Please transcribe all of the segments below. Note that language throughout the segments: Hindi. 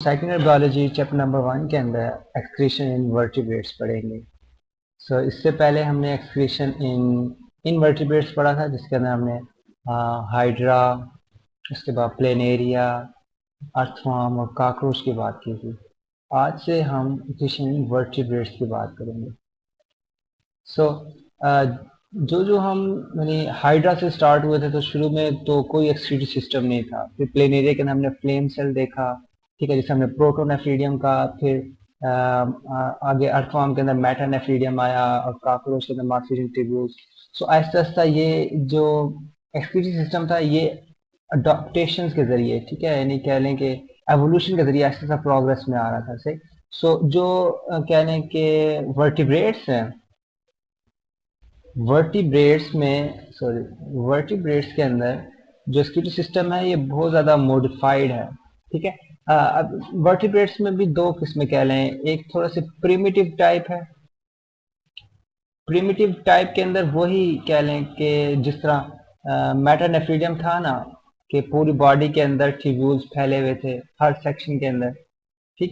सेकेंडरी बायोलॉजी चैप्टर नंबर 1 के अंदर एक्सक्रीशन इन वर्टिब्रेट्स पढ़ेंगे। इससे पहले हमने एक्सक्रीशन इन इनवर्टिब्रेट्स पढ़ा था, जिसके अंदर हमने हाइड्रा, उसके बाद प्लेनेरिया, अर्थवर्म और कॉकरोच की बात की थी। आज से हम एक्सक्रीशन इन वर्टिब्रेट्स की बात करेंगे। जो हम यानी हाइड्रा से स्टार्ट हुए थे, तो शुरू में तो कोई एक्सक्रीटरी सिस्टम नहीं था। फिर प्लेनेरिया के अंदर हमने फ्लेम सेल देखा, ठीक है, जिसे हमने प्रोटोनेफ्रीडियम का। फिर आगे अर्थवर्म के अंदर मेटानेफ्रीडियम आया और कॉकरोच के अंदर मार्फिडियम ट्यूब्यूल्स। आहिस्ता आहिस्ता ये जो एक्सक्रीटरी सिस्टम था, ये अडॉप्टेशन के जरिए, ठीक है, यानी कह लें कि एवोल्यूशन के जरिए आहिस्ता आहिस्ता प्रोग्रेस में आ रहा था। सही। जो कह लें कि वर्टिब्रेट्स हैं, वर्टिब्रेट्स के अंदर जो एक्सक्रीटरी सिस्टम है, ये बहुत ज़्यादा मॉडिफाइड है, ठीक है। अब वर्टिब्रेट्स में भी दो किस्में कह लें। एक थोड़ा सा प्रिमिटिव टाइप है। प्रिमिटिव टाइप के अंदर वही कह लें कि जिस तरह मेटानेफ्रीडियम था ना, कि पूरी बॉडी के अंदर ट्यूब्यूल्स फैले हुए थे हर सेक्शन के अंदर, ठीक।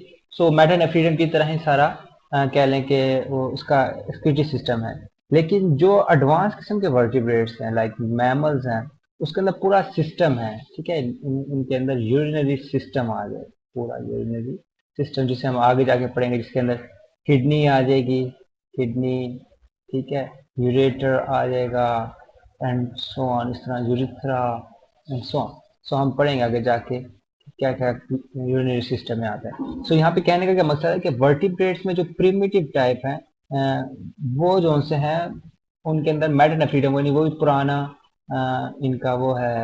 मेटानेफ्रीडियम की तरह ही सारा कह लें कि वो उसका एक्सक्रीटरी सिस्टम है। लेकिन जो एडवांस किस्म के वर्टिब्रेट्स हैं, लाइक मैमल्स हैं, उसके अंदर पूरा सिस्टम है, ठीक है। इनके अंदर यूरिनरी सिस्टम आ जाए, पूरा यूरिनरी सिस्टम, जिसे हम आगे जाके पढ़ेंगे, जिसके अंदर किडनी आ जाएगी, किडनी, ठीक है, यूरेटर आ जाएगा, एंड सो ऑन, इस तरह यूरिथ्रा एंड सो ऑन। हम पढ़ेंगे आगे जाके क्या क्या यूरिनरी सिस्टम में आता है। यहाँ पे कहने का क्या मकसद है कि वर्टिब्रेट्स में जो प्रिमिटिव टाइप है, वो जो से हैं, उनके अंदर मेटानेफ्रीडियम, वो भी पुराना इनका वो है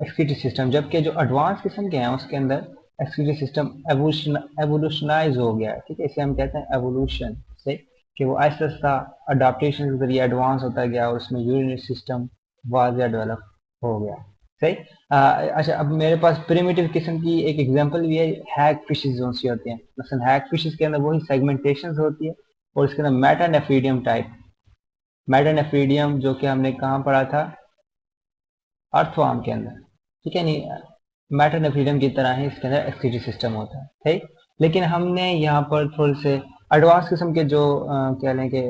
एक्सक्रीटरी सिस्टम। जबकि जो एडवांस किस्म के हैं, उसके अंदर एक्सक्रीटरी सिस्टम एवोल्यूशनाइज हो गया है, ठीक है। इसे हम कहते हैं एवोल्यूशन से, कि वो आहिस्ता आहिस्ता अडाप्टेशन के जरिए एडवांस होता गया और उसमें यूरिनरी सिस्टम वाज़ डेवलप हो गया। सही। अच्छा, अब मेरे पास प्रिमिटिव किस्म की एक एग्जांपल भी है। हैग फिशेस जो सी होती हैं, मसलन हैग फिशेस के अंदर वही सेगमेंटेशन होती है, और इसके अंदर मेटानेफ्रीडियम टाइप, मेटानेफ्रीडियम जो कि हमने कहाँ पढ़ा था, अर्थवर्म के अंदर, ठीक है। नहीं, मेटानेफ्रीडियम की तरह ही इसके अंदर एक्सक्रीटरी सिस्टम होता है, ठीक। लेकिन हमने यहाँ पर थोड़े से एडवांस किस्म के जो कह लें कि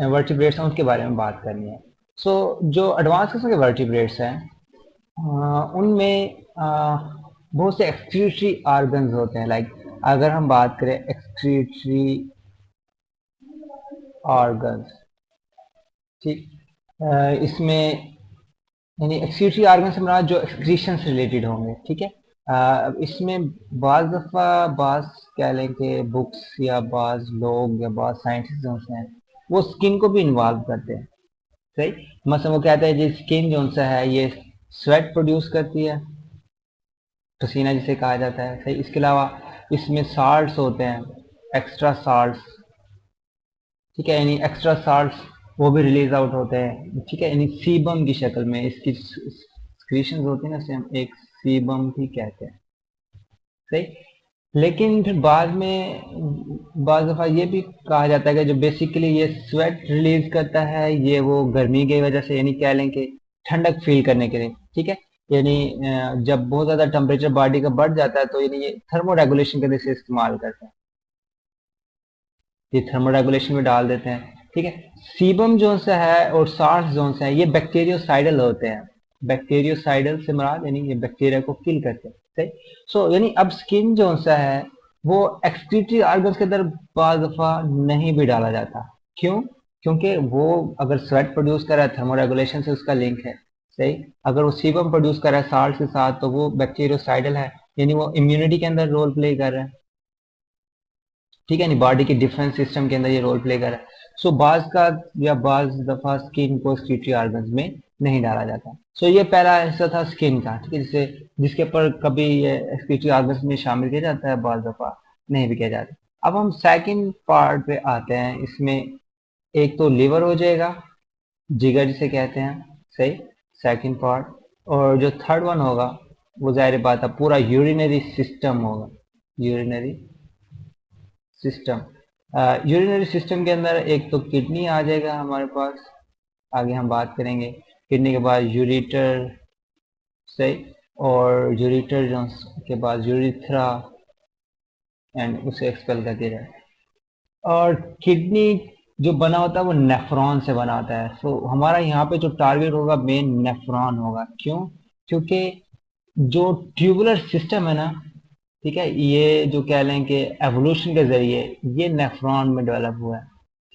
वर्टिब्रेट्स हैं, उनके बारे में बात करनी है। जो एडवांस किस्म के वर्टिब्रेट्स हैं, उनमें बहुत से एक्सक्रीटरी ऑर्गन्स होते हैं। लाइक अगर हम बात करें एक्सक्रीटरी ऑर्गन्स, ठीक, इसमें यानी एक्सक्रीटरी ऑर्गन से मुराद जो एक्सक्रीशन से रिलेटेड होंगे, ठीक है। इसमें बाज़ दफ़ा बाज़ कह लें कि बुक्स या बाज़ लोग या बाज़ साइंटिस्ट जो हैं, वो स्किन को भी इन्वॉल्व करते हैं। सही। मतलब वो कहते हैं जी स्किन जो सा है, ये स्वेट प्रोड्यूस करती है, पसीना जिसे कहा जाता है। सही। इसके अलावा इसमें साल्ट्स होते हैं, एक्स्ट्रा साल्ट्स, ठीक है, यानी एक्स्ट्रा साल्ट्स वो भी रिलीज आउट होते हैं, ठीक है, यानी सीबम की शक्ल में इसकी सक्रीशंस होती है ना, इसे हम एक सीबम भी कहते हैं। सही। लेकिन फिर बाद में बाज़ दफ़ा ये भी कहा जाता है कि जो बेसिकली ये स्वेट रिलीज करता है, ये वो गर्मी की वजह से, यानी कह लें कि ठंडक फील करने के लिए, ठीक है। यानी जब बहुत ज़्यादा टेम्परेचर बॉडी का बढ़ जाता है, तो यानी ये थर्मो रेगुलेशन के लिए इसे इस्तेमाल करते हैं, ये थर्मो रेगुलेशन में डाल देते हैं, ठीक है। सीबम जो सा है और सार्स जो सा है, ये बैक्टीरियोसाइडल होते हैं। बैक्टीरियोसाइडल से मुराद यानी ये बैक्टीरिया को किल करते हैं। सही। यानी अब स्किन जो सा है, वो एक्सक्रीटरी ऑर्गन्स के अंदर बाज़ दफ़ा नहीं भी डाला जाता। क्यों? क्योंकि वो अगर स्वेट प्रोड्यूस कर रहा है, थर्मो रेगुलेशन से उसका लिंक है। सही। अगर वो सीबम प्रोड्यूस कर रहा है साल्ट के साथ, तो वो बैक्टीरियोसाइडल है, यानी वो इम्यूनिटी के अंदर रोल प्ले कर रहा है, ठीक है। नहीं, बॉडी के डिफेंस सिस्टम के अंदर ये रोल प्ले कर रहा है। बाज का या बाज दफा स्किन को एक्सक्रीटरी ऑर्गन्स में नहीं डाला जाता। ये पहला हिस्सा था स्किन का, ठीक है, जिसे जिसके ऊपर कभी ये एक्सक्रीटरी ऑर्गन्स में शामिल किया जाता है, बाज दफा नहीं भी किया जाता। अब हम सेकंड पार्ट पे आते हैं। इसमें एक तो लिवर हो जाएगा, जिगर जिसे कहते हैं। सही। Second part. और जो थर्ड वन होगा, वो जाहिर बात है पूरा यूरिनरी सिस्टम होगा, यूरिनरी सिस्टम। यूरिनरी सिस्टम के अंदर एक तो किडनी आ जाएगा हमारे पास, आगे हम बात करेंगे। किडनी के बाद यूरेटर, सही, और यूरिटर के बाद यूरिथ्रा एंड उसे एक्सपेल कर दिया जाए। और किडनी जो बना होता है वो नेफ्रॉन से बना होता है। सो हमारा यहाँ पे जो टारगेट होगा मेन नेफ्रॉन होगा। क्यों? क्योंकि जो ट्यूबुलर सिस्टम है ना, ठीक है, ये जो कह लें कि एवोल्यूशन के जरिए ये नेफ्रॉन में डेवलप हुआ है।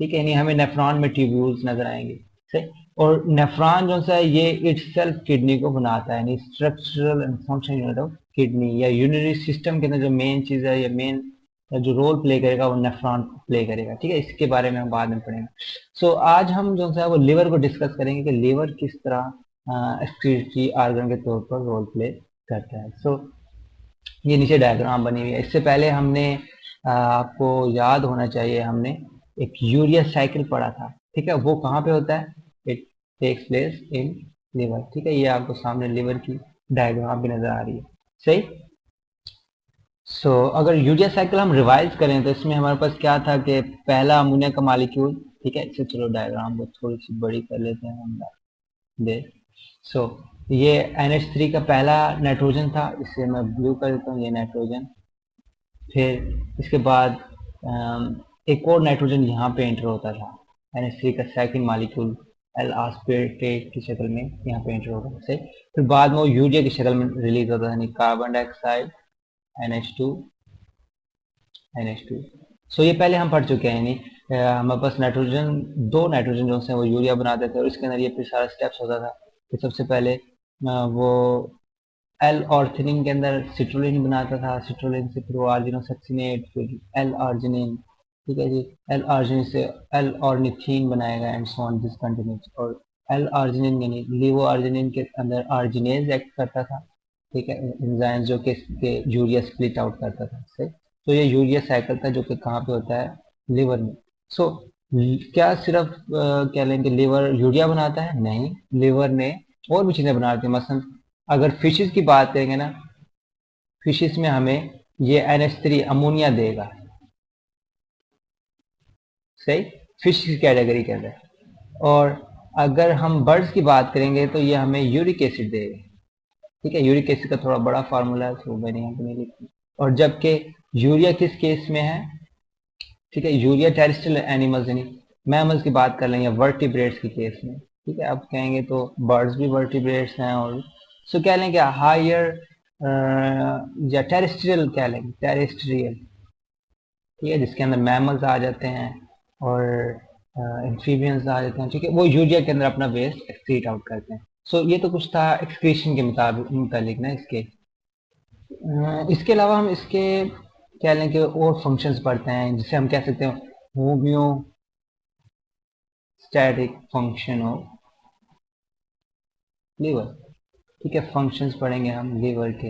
ठीक है, यानी हमें नेफ्रॉन में ट्यूब्यूल्स नजर आएंगे। सही। और नेफ्रॉन जो सा है ये इटसेल्फ किडनी को बनाता है, यानी structural and function unit of kidney या यूरिनरी सिस्टम के अंदर जो मेन चीज है या मेन जो रोल प्ले करेगा वो नेफ्रॉन प्ले करेगा। ठीक है, इसके बारे में हम बाद में पढ़ेंगे। सो आज हम जो है वो लिवर को डिस्कस करेंगे कि लिवर किस तरह एक्सक्रीटरी ऑर्गन के तौर पर रोल प्ले करता है। सो ये नीचे डायग्राम बनी हुई है। इससे पहले हमने आपको याद होना चाहिए हमने एक यूरिया साइकिल पढ़ा था। ठीक है, वो कहाँ पे होता है? It takes place in liver. ठीक है, ये आपको सामने लिवर की डायग्राम भी नजर आ रही है। सही। अगर यूरिया साइकिल हम रिवाइज करें तो इसमें हमारे पास क्या था कि पहला अमोनिया का मॉलिक्यूल। ठीक है, इससे चलो डायग्राम को थोड़ी सी बड़ी कर लेते हैं हम दे। सो ये NH3 का पहला नाइट्रोजन था, इसे मैं ब्लू कर देता हूँ, ये नाइट्रोजन। फिर इसके बाद एक और नाइट्रोजन यहाँ पे एंटर होता था, NH3 का सेकंड मॉलिक्यूल एल आस्पेरेट की शक्ल में यहाँ पे एंटर होगा से। फिर बाद में वो यूरिया की शक्ल में रिलीज होता था, यानी कार्बन डाइऑक्साइड NH2 NH2। सो ये पहले हम पढ़ चुके हैं, यानी हमारे पास नाइट्रोजन, दो नाइट्रोजन जो है वो यूरिया बनाते थे और इसके अंदर ये फिर सारा स्टेप्स होता था। फिर सबसे पहले वो एल ऑर्थिनिन के अंदर सिट्रोलिन बनाता था, सिट्रोलिन से फिर वो आर्जिनोसक्सिनेट, फिर एल आर्जिनिन। ठीक है जी, एल आर्जिनिन से एल ऑर्निथीन बनाएगा and so on this continuous. और एल आर्जिनिन यानी लीवो आर्जिनिन के अंदर आर्जिनेज एक्ट करता था। ठीक है, एंजाइम जो कि यूरिया स्प्लिट आउट करता था से। तो ये यूरिया साइकिल था जो कि कहाँ पे होता है? लिवर में। सो क्या सिर्फ कह लें कि लिवर यूरिया बनाता है? नहीं, लिवर ने और भी चीजें बनाती है। मसलन अगर फिशेस की बात करेंगे ना, फिशेस में हमें ये NH3 अमोनिया देगा। सही, फिश की कैटेगरी के अंदर। और अगर हम बर्ड्स की बात करेंगे तो ये हमें यूरिक एसिड देगा। ठीक है, यूरिक एसिड का थोड़ा बड़ा फार्मूला है तो मैंने यहाँ पे नहीं लिखी। और जबकि यूरिया किस केस में है? ठीक है, यूरिया टेरेस्ट्रियल एनिमल्स यानी मैमल्स की बात कर लें या वर्टिब्रेट्स के केस में। ठीक है, आप कहेंगे तो बर्ड्स भी वर्टिब्रेट्स हैं। और सो कह लें कि हायर या टेरेस्ट्रियल कह लें, टेरेस्ट्रियल। ठीक है, जिसके अंदर मैमल्स आ जाते हैं और एम्फीबियंस आ जाते हैं। ठीक है, वो यूरिया के अंदर अपना वेस्ट एक्सक्रीट आउट करते हैं। सो ये तो कुछ था एक्सक्रीशन के मुताबिक ना इसके। इसके अलावा हम इसके कह लें कि और फंक्शंस पढ़ते हैं जिसे हम कह सकते हैं होम्योस्टैटिक फंक्शन ऑफ लिवर। ठीक है, फंक्शंस पढ़ेंगे हम लिवर के।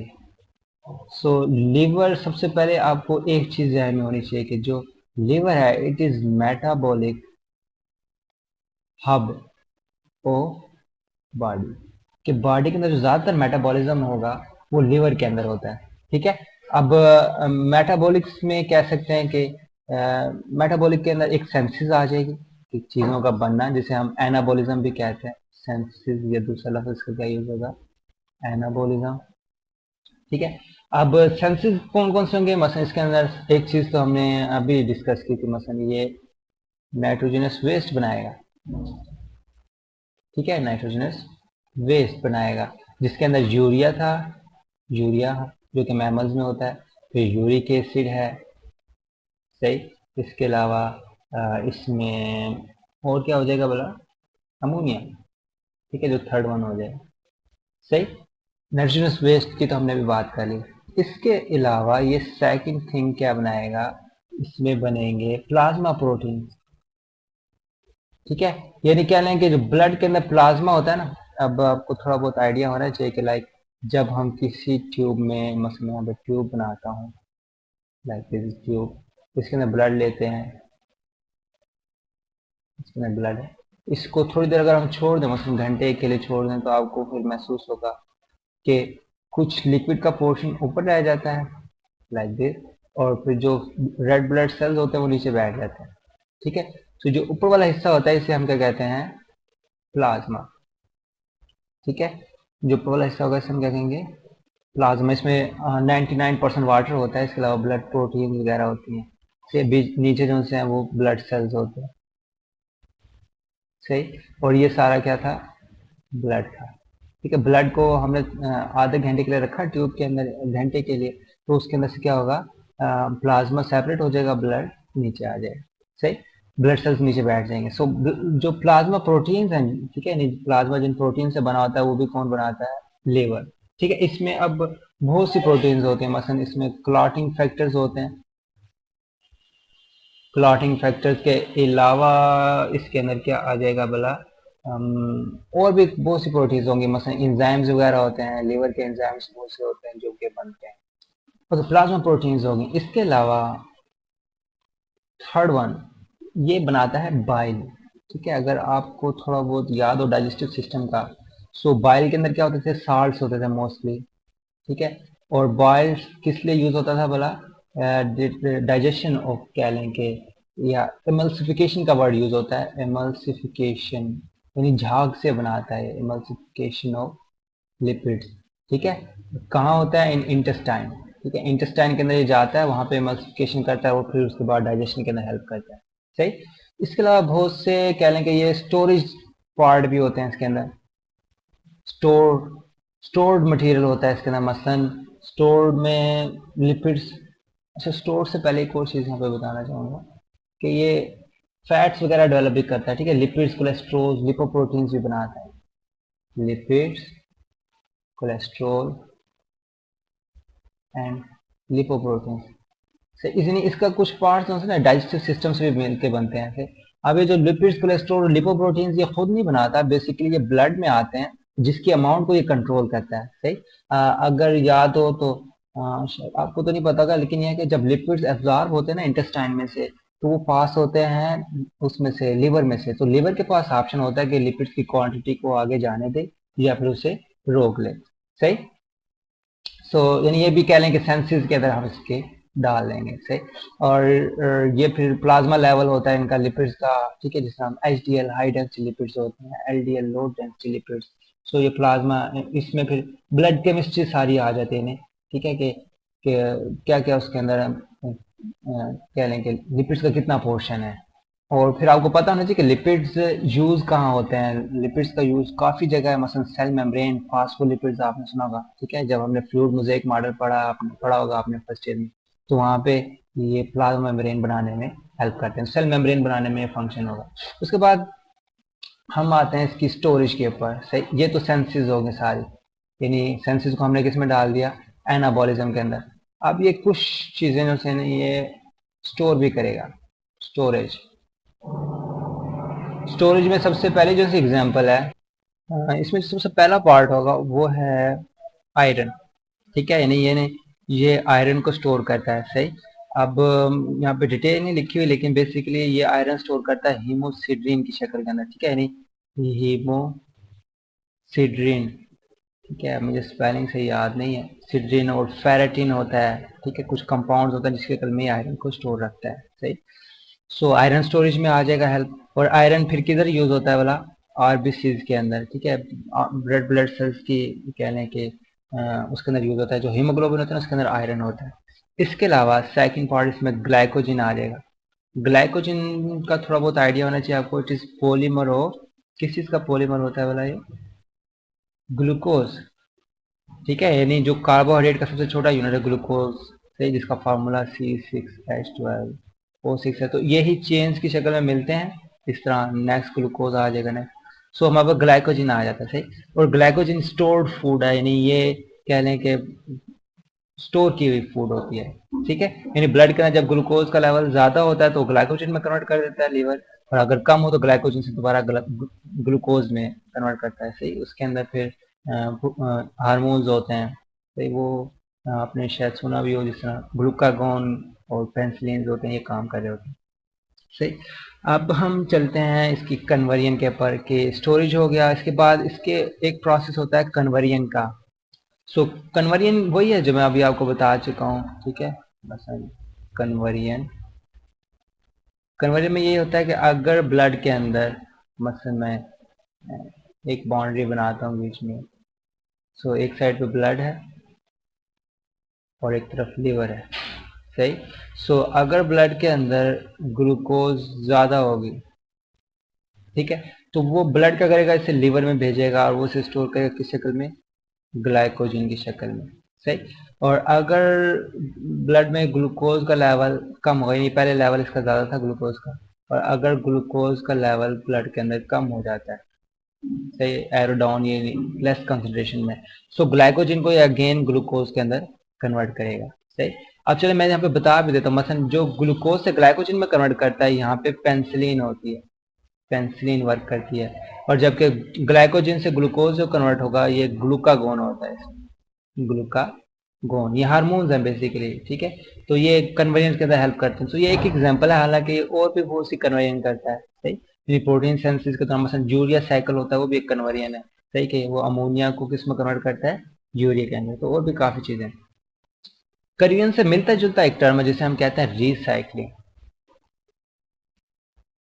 लिवर, सबसे पहले आपको एक चीज ध्यान में होनी चाहिए कि जो लिवर है it is metabolic hub of body. कि बॉडी के अंदर जो ज्यादातर मेटाबॉलिज्म होगा वो लिवर के अंदर होता है। ठीक है, अब मेटाबॉलिक्स में कह सकते हैं कि मेटाबॉलिक के अंदर एक सेंसिस आ जाएगी, कि चीजों का बनना, जिसे हम एनाबॉलिज्म भी कहते हैं। सेंसिस या दूसरा लफ्ज इसका क्या यूज होगा? एनाबॉलिज्म। ठीक है, अब सेंसिस कौन कौन से होंगे? मसलन इसके अंदर एक चीज तो हमने अभी डिस्कस की थी, मसलन ये नाइट्रोजनस वेस्ट बनाएगा। ठीक है, नाइट्रोजनस वेस्ट बनाएगा जिसके अंदर यूरिया था, यूरिया जो कि मैमल्स में होता है। फिर यूरिक एसिड है। सही। इसके अलावा इसमें और क्या हो जाएगा बोला? अमोनिया। ठीक है, जो थर्ड वन हो जाएगा। सही। नाइट्रोजनस वेस्ट की तो हमने भी बात कर ली। इसके अलावा ये सेकंड थिंग क्या बनाएगा? इसमें बनेंगे प्लाज्मा प्रोटीन। ठीक है, यानी क्या लें कि जो ब्लड के अंदर प्लाज्मा होता है ना, अब आपको थोड़ा बहुत आइडिया होना चाहिए कि लाइक जब हम किसी ट्यूब में, मसलन यहाँ पे ट्यूब बनाता हूँ, लाइक दिस ट्यूब, इसके अंदर ब्लड लेते हैं, इसके अंदर ब्लड है। इसको थोड़ी देर अगर हम छोड़ दें, मसलन घंटे के लिए छोड़ दें, तो आपको फिर महसूस होगा कि कुछ लिक्विड का पोर्शन ऊपर रह जाता है लाइक दिस, और फिर जो रेड ब्लड सेल्स होते हैं वो नीचे बैठ जाते हैं। ठीक है, तो जो ऊपर वाला हिस्सा होता है इसे हम क्या कहते हैं? प्लाज्मा। ठीक है, जो ऊपर वाला हिस्सा होगा इसे हम क्या कहेंगे? प्लाज्मा इसमें 99% वाटर होता है, इसके अलावा ब्लड प्रोटीन वगैरह होती हैं। से नीचे जो से हैं वो ब्लड सेल्स होते हैं, सही। और ये सारा क्या था, ब्लड था। ठीक है, ब्लड को हमने आधे घंटे के लिए रखा ट्यूब के अंदर, घंटे के लिए, तो उसके अंदर से क्या होगा, प्लाज्मा सेपरेट हो जाएगा, ब्लड नीचे आ जाएगा, सही। ब्लड सेल्स नीचे बैठ जाएंगे। सो जो प्लाज्मा प्रोटीन्स हैं, ठीक है, नहीं प्लाज्मा जिन प्रोटीन से बना होता है वो भी कौन बनाता है, लीवर। ठीक है, इसमें अब बहुत सी प्रोटीन्स होते हैं, मसलन इसमें क्लॉटिंग फैक्टर्स होते हैं। क्लॉटिंग फैक्टर्स के अलावा इसके अंदर क्या आ जाएगा भला, और भी बहुत सी प्रोटीन्स होंगी, मसलन इंजाइम्स वगैरह होते हैं, लीवर के इंजाइम्स बहुत से होते हैं जो कि बनते हैं, तो प्लाज्मा प्रोटीन्स होंगी। इसके अलावा थर्ड वन ये बनाता है बाइल। ठीक है, अगर आपको थोड़ा बहुत याद हो डाइजेस्टिव सिस्टम का, सो बाइल के अंदर क्या होते थे, साल्ट्स होते थे मोस्टली। ठीक है, और बाइल किस लिए यूज होता था भला, डाइजेशन ऑफ कह लें कि, या एमल्सिफिकेशन का वर्ड यूज होता है, एमल्सिफिकेशन यानी झाग से बनाता है, एमल्सिफिकेशन ऑफ लिपिड्स। ठीक है, कहाँ होता है, इन इंटेस्टाइन। ठीक है, इंटेस्टाइन के अंदर ये जाता है, वहां पे एमल्सिफिकेशन करता है और फिर उसके बाद डाइजेशन के अंदर हेल्प करता है, सही। इसके अलावा बहुत से कह लें कि ये स्टोरेज पार्ट भी होते हैं इसके अंदर, स्टोर स्टोर्ड मटेरियल होता है इसके अंदर, मसलन स्टोर में लिपिड्स। अच्छा, स्टोर से पहले एक और चीज़ यहाँ पे बताना चाहूँगा कि ये फैट्स वगैरह डेवलप भी करता है। ठीक है, लिपिड्स, कोलेस्ट्रोल, लिपोप्रोटीन्स भी बनाता है, लिपिड्स, कोलेस्ट्रोल एंड लिपोप्रोटीन्स से, इसलिए इसका कुछ पार्ट्स ना डाइजेस्टिव सिस्टम से भी मिलके बनते हैं। फिर अब ये जो लिपिड्स, कोलेस्ट्रॉल और लिपोप्रोटीन्स ये खुद नहीं बनाता, बेसिकली ये ब्लड में आते हैं, जिसकी अमाउंट को ये कंट्रोल करता है, सही। अगर याद हो तो शायद आपको तो नहीं पता होगा, लेकिन यह है कि जब लिपिड्स एब्जॉर्ब होते हैं ना इंटेस्टाइन में से, तो वो पास होते हैं उसमें से, लिवर में से, तो लिवर के पास ऑप्शन होता है कि लिपिड्स की क्वांटिटी को आगे जाने दे या फिर उसे रोक ले, सही। सो यानी ये भी कह लें कि सेंसिस के अंदर हम इसके डाल लेंगे से। और ये फिर प्लाज्मा लेवल होता है इनका लिपिड्स का। ठीक है, जिस तरह H D L high density lipids होते हैं, L D L low density lipids. So ये प्लाज्मा, इसमें फिर ब्लड केमिस्ट्री सारी आ जाती है इन्हें। ठीक है, कि क्या क्या उसके अंदर कह लें कि लिपिड्स का कितना पोर्शन है। और फिर आपको पता होना चाहिए कि लिपिड्स यूज कहाँ होते हैं। लिपिड्स का यूज काफी जगह है, मसलन सेल मेम्ब्रेन, फास्फोलिपिड्स आपने सुना होगा। ठीक है, जब हमने फ्लूइड मोज़ेक मॉडल पढ़ा, आपने पढ़ा होगा आपने फर्स्ट ईयर में, तो वहाँ पे ये प्लाज्मा मेम्ब्रेन बनाने में हेल्प करते हैं, सेल मेम्ब्रेन बनाने में फंक्शन होगा। उसके बाद हम आते हैं इसकी स्टोरेज के ऊपर, सही। ये तो सेंसेस हो गए सारी, यानी सेंसेस को हमने किस में डाल दिया, एनाबॉलिज्म के अंदर। अब ये कुछ चीजें जो से ये स्टोर भी करेगा, स्टोरेज। स्टोरेज में सबसे पहले जो एग्जांपल है, इसमें जो सबसे पहला पार्ट होगा वो है आयरन। ठीक है, यानी ये आयरन को स्टोर करता है, सही। अब यहाँ पे डिटेल नहीं लिखी हुई, लेकिन बेसिकली ये आयरन स्टोर करता है हीमोसिड्रीन की शक्ल के अंदर। ठीक है, यानी हीमोसिड्रीन। ठीक है, मुझे स्पेलिंग से याद नहीं है, सिड्रीन और फेरेटिन होता है। ठीक है, कुछ कंपाउंड्स होता है जिसके कल में आयरन को स्टोर रखता है, सही। सो आयरन स्टोरेज में आ जाएगा हेल्प। और आयरन फिर किधर यूज होता है वाला, आरबीसीज के अंदर। ठीक है, रेड ब्लड सेल्स की कह लें कि उसके अंदर यूज होता है, जो हीमोग्लोबिन होता है उसके अंदर आयरन होता है। इसके अलावा सेकंड पार्ट इसमें ग्लाइकोजिन आ जाएगा। ग्लाइकोजिन का थोड़ा बहुत आइडिया होना चाहिए आपको, इट इज पॉलीमर ऑफ, किस चीज का पॉलीमर होता है वाला ये, ग्लूकोज। ठीक है, यानी जो कार्बोहाइड्रेट का सबसे छोटा यूनिट है ग्लूकोज, सही, जिसका फार्मूला C6H12O6 है। तो यही चेन्स की शक्ल में मिलते हैं इस तरह, नेक्स्ट ग्लूकोज आ जाएगा नेक्स्ट। सो हमारे पास ग्लाइकोजिन आ जाता है, सही। और ग्लाइकोजिन स्टोर्ड फूड है, यानी ये कह लें कि स्टोर की हुई फूड होती है। ठीक है, यानी ब्लड के अंदर जब ग्लूकोज का लेवल ज्यादा होता है तो ग्लाइकोजन में कन्वर्ट कर देता है लीवर, और अगर कम हो तो ग्लाइकोजन से दोबारा ग्लूकोज में कन्वर्ट करता है, सही। उसके अंदर फिर हार्मोन्स होते हैं, सही। वो आपने शायद सुना भी हो, जिस तरह ग्लूकागोन और पेनिसिलिन होते हैं, ये काम कर रहे होते हैं, सही। अब हम चलते हैं इसकी कन्वर्जन के ऊपर, कि स्टोरेज हो गया, इसके बाद इसके एक प्रोसेस होता है कन्वर्जन का। सो कन्वर्जन वही है जो मैं अभी आपको बता चुका हूँ। ठीक है, बस कन्वर्जन, कन्वर्जन में ये होता है कि अगर ब्लड के अंदर, मसलन मैं एक बाउंड्री बनाता हूँ बीच में, सो एक साइड पे ब्लड है और एक तरफ लीवर है, सही। सो अगर ब्लड के अंदर ग्लूकोज ज़्यादा होगी, ठीक है, तो वो ब्लड क्या करेगा, इसे लीवर में भेजेगा और वो इसे स्टोर करेगा किस शक्ल में, ग्लाइकोजन की शक्ल में, सही। और अगर ब्लड में ग्लूकोज का लेवल कम हो, यानी पहले लेवल इसका ज़्यादा था ग्लूकोज का, और अगर ग्लूकोज का लेवल ब्लड के अंदर कम हो जाता है, सही, एरो डाउन, ये लेस कंसंट्रेशन में, सो ग्लाइकोजन को ये अगेन ग्लूकोज के अंदर कन्वर्ट करेगा, सही। अब चलो मैं यहाँ पे बता भी देता हूँ, मसलन जो ग्लूकोज से ग्लाइकोजन में कन्वर्ट करता है, यहाँ पे पेंसिलिन होती है, पेंसिलिन वर्क करती है। और जबकि ग्लाइकोजन से ग्लूकोज जो कन्वर्ट होगा, ये ग्लूकागोन होता है, ग्लूकागोन, ये हार्मोन्स हैं बेसिकली, ठीक है। तो ये कन्वर्जन के अंदर हेल्प करते हैं। तो ये एक एग्जांपल है, हालांकि ये और भी बहुत सी कन्वर्जन करता है, सही। प्रोटीन सिंथेसिस के दौरान मसलन यूरिया साइकिल होता है, वो भी एक कन्वर्जन है, सही, कि वो अमोनिया को किस में कन्वर्ट करता है, यूरिया के अंदर। तो और भी काफी चीजें, कन्वर्जन से मिलता जुलता एक टर्म है जिसे हम कहते हैं रिसाइकलिंग,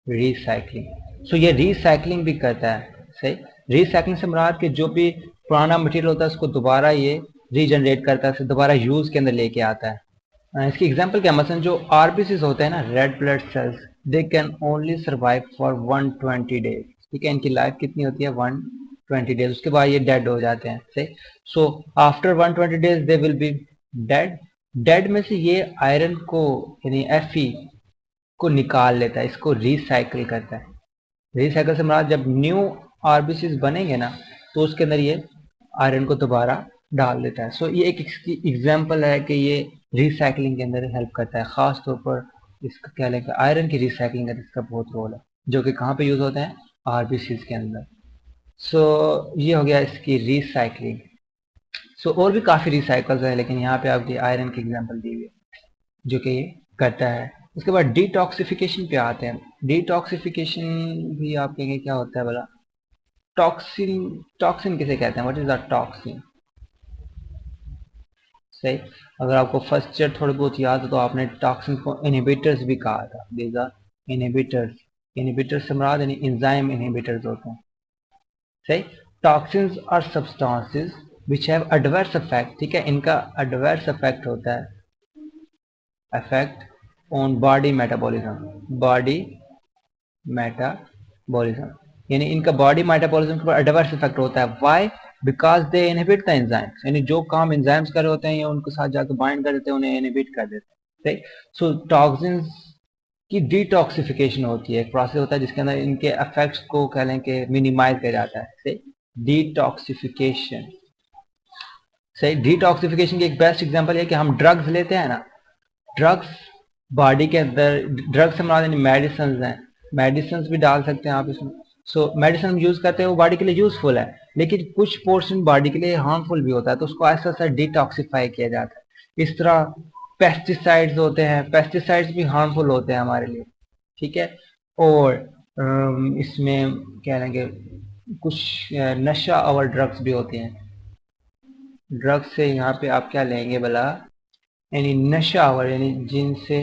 रिसाइकलिंग। सो ये रिसाइकलिंग भी करता है, सही। रिसाइकलिंग से मुराद कि जो भी पुराना मटेरियल होता है उसको दोबारा ये रीजनरेट करता है, उसे दोबारा यूज के अंदर लेके आता है। इसकी एग्जांपल क्या, मसलन जो आरबीसीज होते हैं ना, red blood cells, they can only survive for 120 days, ठीक है, इनकी लाइफ कितनी होती है, 120 डेज, उसके बाद ये डेड हो जाते हैं, सही। So after 120 days they will be dead. Dead में से ये आयरन को, यानी Fe को निकाल लेता है, इसको रिसाइकिल करता है। रिसाइकिल से मुराद जब न्यू आरबीसीज बनेंगे ना, तो उसके अंदर ये आयरन को दोबारा डाल देता है। सो ये एक इसकी एग्जांपल है कि ये रिसाइकलिंग के अंदर हेल्प करता है, खास तौर पर इसका क्या लेंगे, आयरन की रिसाइकलिंग का इसका बहुत रोल है, जो कि कहाँ पे यूज होते हैं, आरबीसीज के अंदर। सो ये हो गया इसकी रिसाइकलिंग। सो और भी काफी रिसाइकल्स है, लेकिन यहाँ पे आपकी आयरन की एग्जांपल दी हुई है जो कि ये करता है। उसके बाद डिटॉक्सिफिकेशन पे आते हैं। डिटॉक्सिफिकेशन भी आप कहेंगे क्या होता है भला, टॉक्सिन, टॉक्सिन किसे कहते हैं, व्हाट इज द टॉक्सिन, सही। अगर आपको फर्स्ट ईयर थोड़ी बहुत याद हो तो आपने टॉक्सिन को इनहिबिटर्स भी कहा था, दीज आर इनहिबिटर्स। इनहिबिटर्स से मुराद यानी एंजाइम इनहिबिटर्स होते हैं, सही। Toxins are substances which have adverse effect, ठीक है, इनका एडवर्स इफेक्ट होता है, effect on body metabolism, body metabolism, यानी इनका बॉडी मेटाबॉलिज्म के ऊपर एडवर्स इफेक्ट होता है। Why, because they inhibit the enzymes, यानी जो काम एंजाइम्स कर रहे होते हैं या उनके साथ जाकर बाइंड कर देते हैं, उन्हें इनहिबिट कर देते हैं, सो टॉक्सिन्स की डिटॉक्सिफिकेशन होती है, एक प्रोसेस होता है जिसके अंदर इनके इफेक्ट्स को कह लें कि मिनिमाइज किया जाता है, सही, डिटॉक्सिफिकेशन, सही। डिटॉक्सिफिकेशन की एक बेस्ट एग्जांपल है कि हम ड्रग्स लेते हैं ना, ड्रग्स बॉडी के अंदर, ड्रग्स से मुराद यानी मेडिसिन हैं, मेडिसिन भी डाल सकते हैं आप इसमें। सो मेडिसिन यूज करते हैं वो बॉडी के लिए यूजफुल है, लेकिन कुछ पोर्शन बॉडी के लिए हार्मफुल भी होता है, तो उसको ऐसा ऐसा डिटॉक्सिफाई किया जाता है। इस तरह पेस्टिसाइड्स होते हैं, पेस्टिसाइड्स भी हार्मफुल होते हैं हमारे लिए, ठीक है। और इसमें क्या लेंगे, कुछ नशा और ड्रग्स भी होते हैं। ड्रग्स से यहाँ पे आप क्या लेंगे भला, यानी नशा और, यानी जिनसे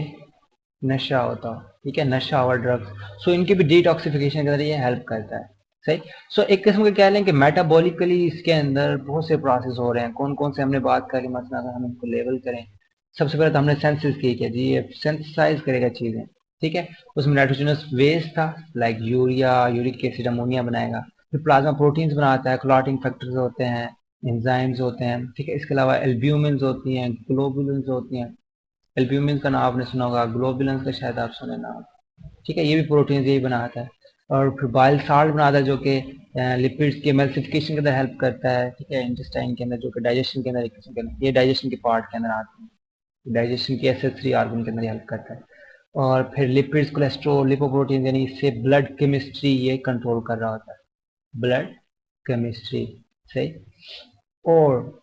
नशा होता हो, ठीक है, नशा और ड्रग्स, सो इनकी भी डिटॉक्सिफिकेशन के अंदर ये हेल्प करता है, सही। सो एक किस्म के क्या लें कि मेटाबॉलिकली इसके अंदर बहुत से प्रोसेस हो रहे हैं, कौन कौन से हमने बात करी, मतलब अगर हम इनको लेवल करें, सबसे पहले तो हमने सेंसिस की क्या जी, ये सिंथेसाइज करेगा चीजें, ठीक है, उसमें नाइट्रोजनस वेस्ट था, like urea, uric acid, ammonia बनाएगा। फिर प्लाज्मा प्रोटीन्स बनाता है, क्लॉटिंग फैक्टर्स होते हैं, एंजाइम्स होते हैं, ठीक है। इसके अलावा एल्ब्यूमिन्स होती हैं, ग्लोबुलिन्स होती हैं, एल्ब्यूमिन का नाम आपने सुना होगा, ग्लोबुलिन का शायद आप सुने ना, ठीक है, ये भी प्रोटीन यही बनाता है। और फिर बाइल साल्ट बनाता है जो कि लिपिड्स के एमल्सिफिकेशन के अंदर हेल्प करता है, ठीक है, इंटेस्टाइन के अंदर, जो कि डाइजेशन के अंदर एक किस्म के, ये डाइजेशन के पार्ट के अंदर आते हैं, डाइजेशन की एसएच3 ऑर्गन के अंदर हेल्प करता है। और फिर लिपिड्स, कोलेस्ट्रॉल, लिपोप्रोटीन, यानी इससे ब्लड केमिस्ट्री ये कंट्रोल कर रहा होता है, ब्लड केमिस्ट्री, सही। और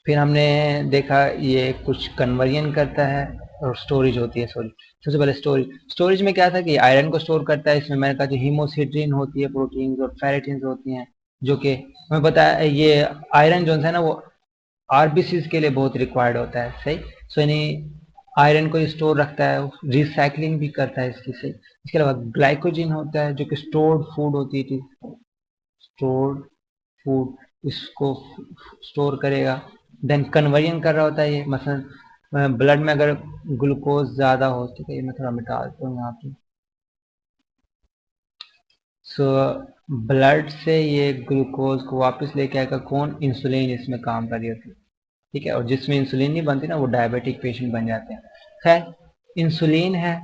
फिर हमने देखा ये कुछ कन्वर्जन करता है, और स्टोरेज होती है, सॉरी, सबसे पहले स्टोरेज। स्टोरेज में क्या था कि आयरन को स्टोर करता है, इसमें मैंने कहा जो हीमोसिट्रीन होती है, प्रोटीन्स और फेरेटिन्स होती हैं, जो कि हमें पता है ये आयरन जो है ना, वो आरबीसीज के लिए बहुत रिक्वायर्ड होता है, सही। सो यानी आयरन को स्टोर रखता है, रिसाइकलिंग भी करता है इसकी, सही। इसके अलावा ग्लाइकोजन होता है जो कि स्टोर्ड फूड होती है, स्टोर्ड फूड, इसको स्टोर करेगा। देन कन्वर्जन कर रहा होता है ये, मसलन ब्लड में अगर ग्लूकोज ज़्यादा हो, ठीक है, ये मैं थोड़ा मिटा देता हूँ यहाँ पे। सो ब्लड से ये ग्लूकोज को वापस लेके आएगा कौन, इंसुलिन इसमें काम कर रही होती है, ठीक है, और जिसमें इंसुलिन नहीं बनती ना वो डायबिटिक पेशेंट बन जाते हैं। खैर, इंसुलिन है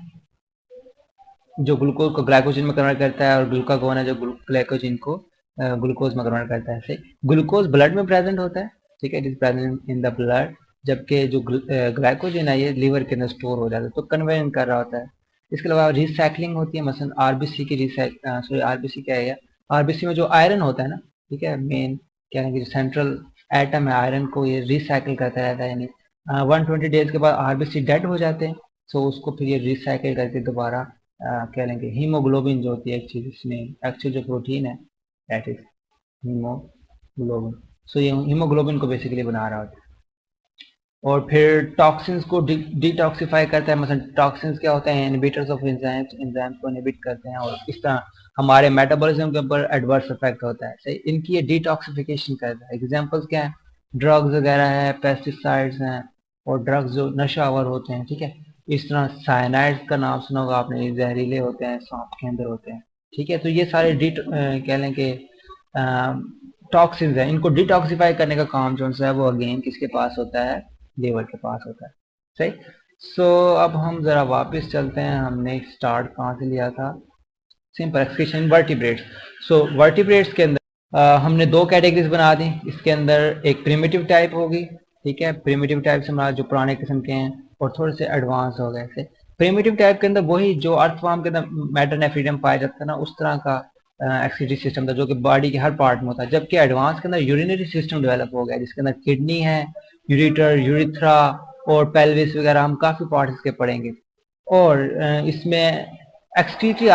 जो ग्लूकोज को ग्लाइकोजन में कन्वर्ट करता है, और ग्लूकागोन है जो ग्लाइकोजन को ग्लूकोज में कन्वर्ट करता है। ग्लूकोज ब्लड में प्रेजेंट होता है, ठीक है, it is present in the blood, जबकि जो ग्लाइकोजन है ये लीवर के अंदर स्टोर हो जाता है, तो कन्वर्जन कर रहा होता है। इसके अलावा रिसाइकलिंग होती है, मसलन आरबीसी की सॉरी आरबीसी क्या है, आरबीसी में जो आयरन होता है ना, ठीक है, मेन क्या है कि सेंट्रल एटम है आयरन को ये रिसाइकिल करता रहता है, यानी 120 डेज के बाद आरबीसी डेड हो जाते हैं, सो उसको फिर ये रिसाइकिल करके दोबारा कह लेंगे हीमोग्लोबिन जो होती है एक चीज, इसमें एक्चुअल जो प्रोटीन है दैट इज हीमोग्लोबिन। सो ये हीमोग्लोबिन को बेसिकली बना रहा होता है। और फिर टॉक्सिन्स को डिटॉक्सिफाई करता है, मतलब टॉक्सिन्स क्या होते हैं, इनहिबिटर्स ऑफ एंजाइम्स, एंजाइम्स को इनहिबिट करते हैं, और इस तरह हमारे मेटाबॉलिज्म के ऊपर एडवर्स इफेक्ट होता है, सही, इनकी ये डिटॉक्सिफिकेशन करता है। एग्जांपल्स क्या है, ड्रग्स वगैरह है, पेस्टिसाइड्स हैं, और ड्रग्स जो नशावर होते हैं, ठीक है, इस तरह साइनाइड का नाम सुना होगा आपने, ये जहरीले होते हैं, सांप के अंदर होते हैं, ठीक है, तो ये सारे कह लें कि टॉक्सिन्स हैं, इनको डिटॉक्सिफाई करने का काम जो है वो अगेन किसके पास होता है, लीवर के पास होता है, सही। सो अब हम जरा वापस चलते हैं, हमने स्टार्ट कहाँ से लिया था, सिंपल एक्सक्रीशन वर्टिब्रेट्स। सो वर्टिब्रेट्स के अंदर हमने दो कैटेगरीज बना दी, इसके अंदर एक प्रिमिटिव टाइप होगी, ठीक है, प्रिमिटिव टाइप से हमारा जो पुराने किस्म के हैं, और थोड़े से एडवांस हो गए ऐसे। प्रिमिटिव टाइप के अंदर वही जो अर्थवर्म के अंदर मैटर नेफ्रीडियम पाया जाता है ना, उस तरह का एक्सक्रीटरी सिस्टम था जो कि बॉडी के हर पार्ट में होता है, जबकि एडवांस के अंदर यूरिनरी सिस्टम डेवलप हो गया जिसके अंदर किडनी है, यूरिटर, यूरिथ्रा और पेल्विस वगैरह, हम काफी पार्ट्स इसके पढ़ेंगे। और इसमें एक्सक्रीटरी